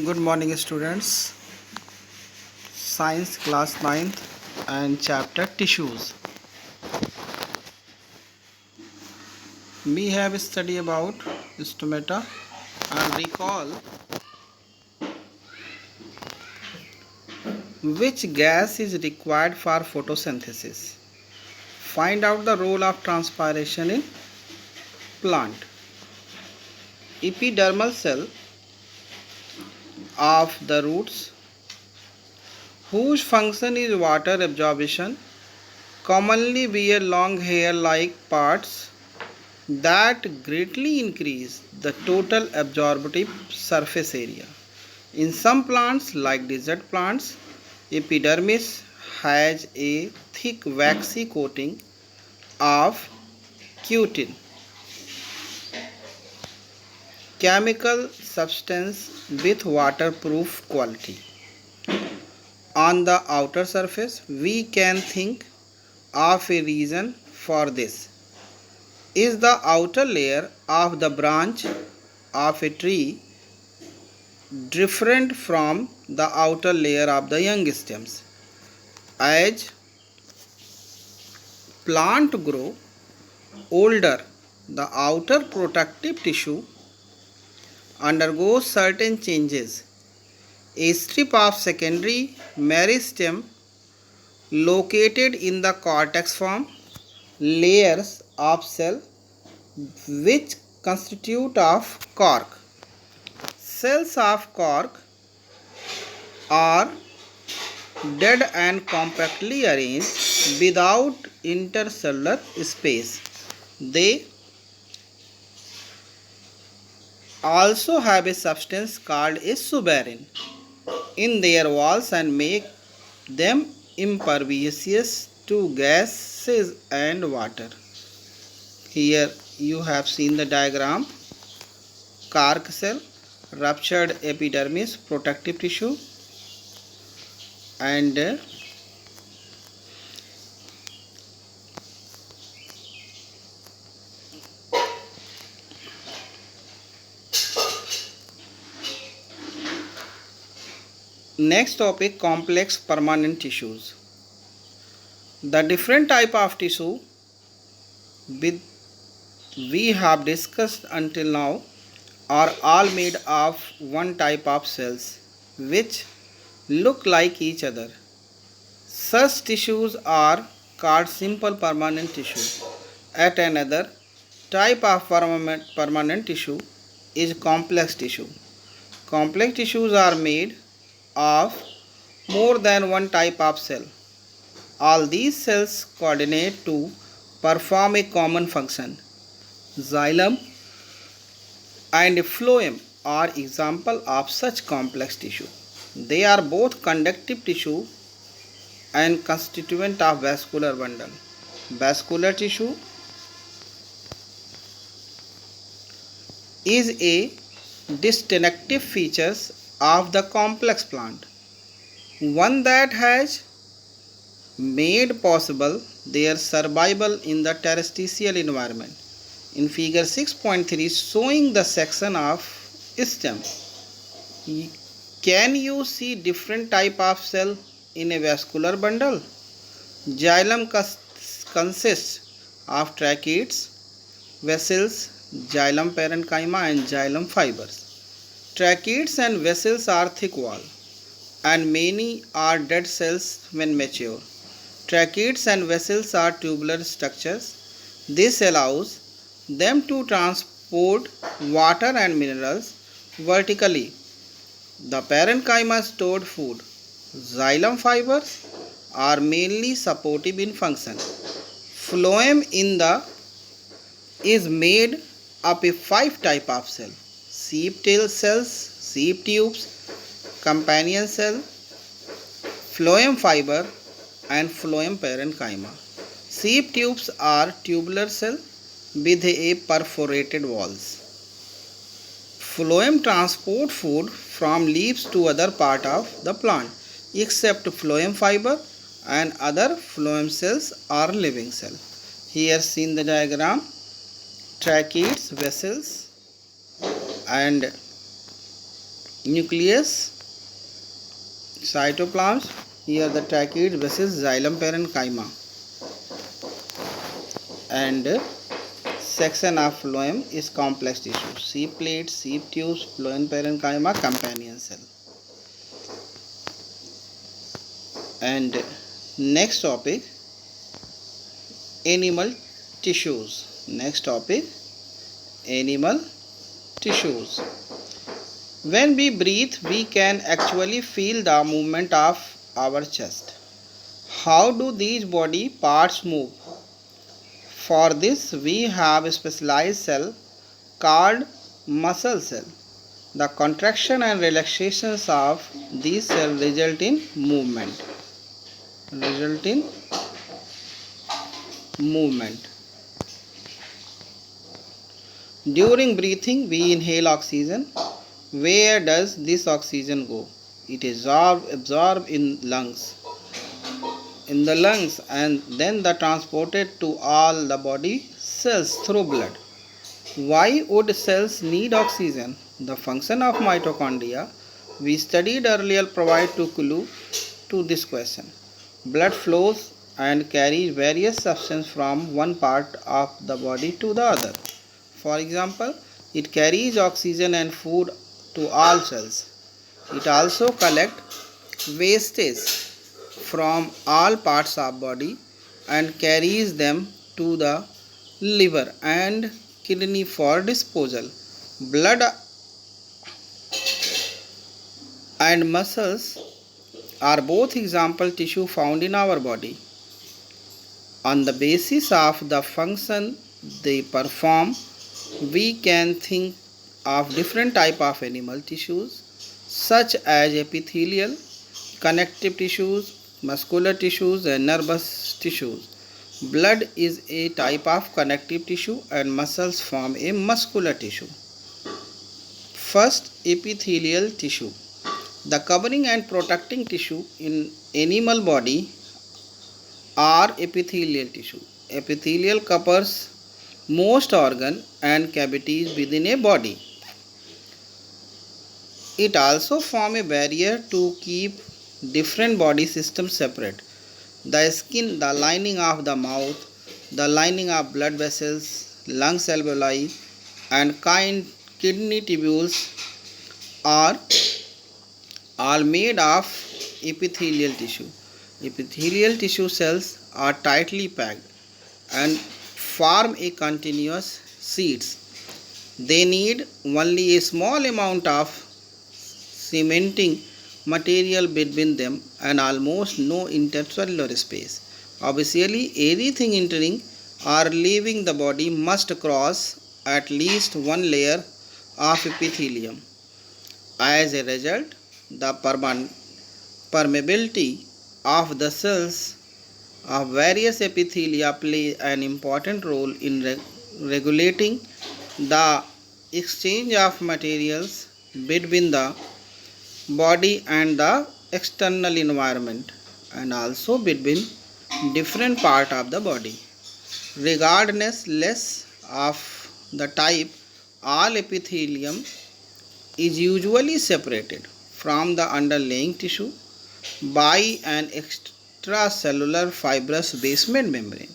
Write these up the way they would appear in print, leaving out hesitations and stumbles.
Good morning, students. Science class ninth and chapter tissues. We have studied about stomata and recall which gas is required for photosynthesis. Find out the role of transpiration in plant. Epidermal cell of the roots whose function is water absorption commonly bear long hair-like parts that greatly increase the total absorptive surface area. In some plants, like desert plants, epidermis has a thick waxy coating of cutin, chemical substance with waterproof quality. On the outer surface, we can think of a reason for this is the outer layer of the branch of a tree different from the outer layer of the young stems. As plant grow older, the outer protective tissue undergoes certain changes. A strip of secondary meristem located in the cortex form layers of cell which constitute of cork. Cells of cork are dead and compactly arranged without intercellular space. They also have a substance called a suberin in their walls and make them impervious to gases and water. Here you have seen the diagram: cork cell, ruptured epidermis, protective tissue, and next topic, complex permanent tissues. The different type of tissue we have discussed until now are all made of one type of cells which look like each other. Such tissues are called simple permanent tissue. At another type of permanent tissue is complex tissue. Complex tissues are made of more than one type of cell. All these cells coordinate to perform a common function. Xylem and phloem are examples of such complex tissue. They are both conductive tissue and constituent of vascular bundle. Vascular tissue is a distinctive feature of the complex plant, one that has made possible their survival in the terrestrial environment. In figure 6.3 showing the section of stem, can you see different type of cell in a vascular bundle? Xylem consists of tracheids, vessels, xylem parenchyma and xylem fibers. Tracheids and vessels are thick wall and many are dead cells when mature. Tracheids and vessels are tubular structures. This allows them to transport water and minerals vertically. The parenchyma stored food. Xylem fibers are mainly supportive in function. Phloem is made up of 5 type of cell: sheep tail cells, sheep tubes, companion cell, phloem fiber and phloem parenchyma. Sheep tubes are tubular cell with a perforated walls. Phloem transport food from leaves to other part of the plant. Except phloem fiber and other phloem cells are living cell. Here seen the diagram: tracheids, vessels and nucleus, cytoplasm, here the tracheids, vessels, xylem, parenchyma, and section of phloem is complex tissue, sheep plate, sheep tubes, phloem, parenchyma, companion cell. And next topic, animal tissues. Next topic, animal tissues. When we breathe, we can actually feel the movement of our chest. How do these body parts move? For this, we have a specialized cell called muscle cell. The contraction and relaxations of these cells result in movement. During breathing, we inhale oxygen. Where does this oxygen go? It is absorbed in the lungs, and then transported to all the body cells through blood. Why would cells need oxygen? The function of mitochondria we studied earlier provide to clue to this question. Blood flows and carries various substances from one part of the body to the other. For example, it carries oxygen and food to all cells. It also collects wastage from all parts of body and carries them to the liver and kidney for disposal. Blood and muscles are both example tissue found in our body. On the basis of the function they perform, we can think of different type of animal tissues such as epithelial, connective tissues, muscular tissues, and nervous tissues. Blood is a type of connective tissue and muscles form a muscular tissue. First, epithelial tissue. The covering and protecting tissue in animal body are epithelial tissue. Epithelial covers most organ and cavities within a body. It also forms a barrier to keep different body systems separate. The skin, the lining of the mouth, the lining of blood vessels, lungs alveoli, and kidney tubules are all made of epithelial tissue. Epithelial tissue cells are tightly packed and form a continuous sheets. They need only a small amount of cementing material between them and almost no intercellular space. Obviously, everything entering or leaving the body must cross at least one layer of epithelium. As a result, the permeability of the cells of various epithelia play an important role in regulating the exchange of materials between the body and the external environment, and also between different parts of the body. Regardless of the type, all epithelium is usually separated from the underlying tissue by an extracellular fibrous basement membrane.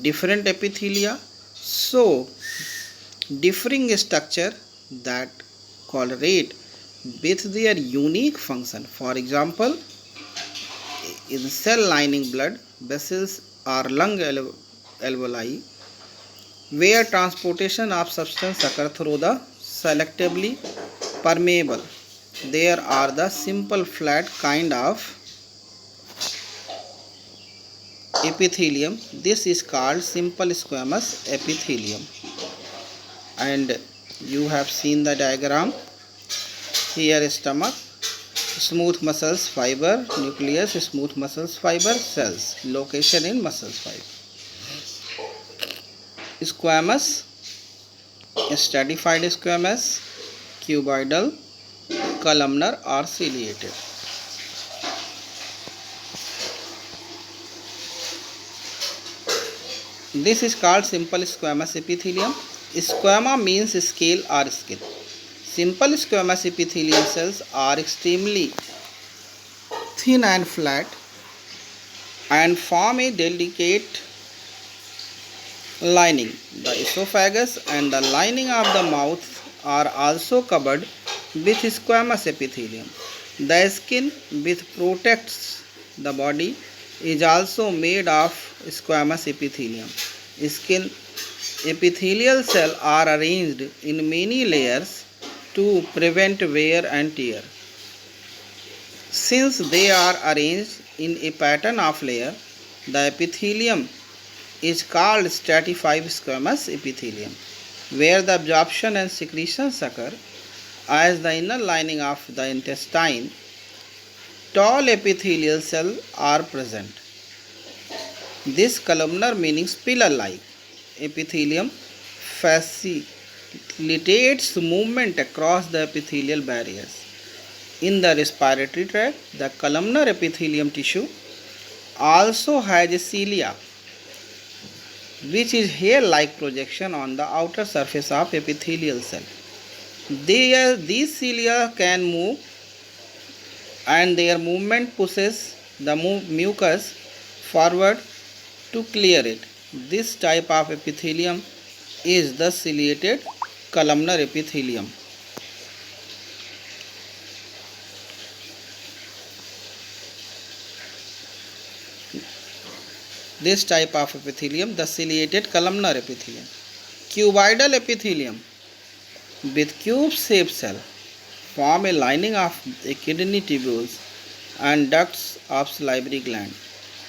Different epithelia show differing structure that correlate with their unique function. For example, in cell lining blood vessels or lung alveoli, where transportation of substance occurs through the selectively permeable. There are the simple flat kind of epithelium. This is called simple squamous epithelium. And you have seen the diagram. Here is stomach, smooth muscles fiber, nucleus, smooth muscles fiber, cells, location in muscles fiber. Squamous, stratified squamous, cuboidal, columnar or ciliated. This is called simple squamous epithelium. Squama means scale or skin. Simple squamous epithelial cells are extremely thin and flat and form a delicate lining. The esophagus and the lining of the mouth are also covered with squamous epithelium. The skin which protects the body is also made of squamous epithelium. Skin epithelial cells are arranged in many layers to prevent wear and tear. Since they are arranged in a pattern of layer, the epithelium is called stratified squamous epithelium, where the absorption and secretions occur as the inner lining of the intestine. Tall epithelial cells are present. This columnar meaning pillar-like epithelium facilitates movement across the epithelial barriers. In the respiratory tract, the columnar epithelium tissue also has a cilia, which is hair-like projection on the outer surface of epithelial cell. These cilia can move, and their movement pushes the mucus forward to clear it. This type of epithelium is the ciliated columnar epithelium. This type of epithelium, the ciliated columnar epithelium. Cuboidal epithelium with cube-shaped cell form a lining of the kidney tubules and ducts of salivary gland,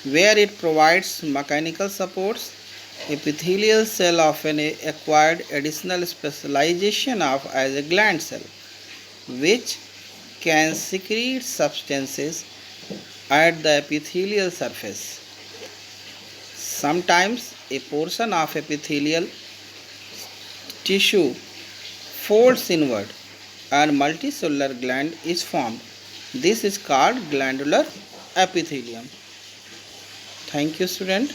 where it provides mechanical supports. Epithelial cell often acquired additional specialization of as a gland cell, which can secrete substances at the epithelial surface. Sometimes a portion of epithelial tissue folds inward and multicellular gland is formed. This is called glandular epithelium. Thank you, student.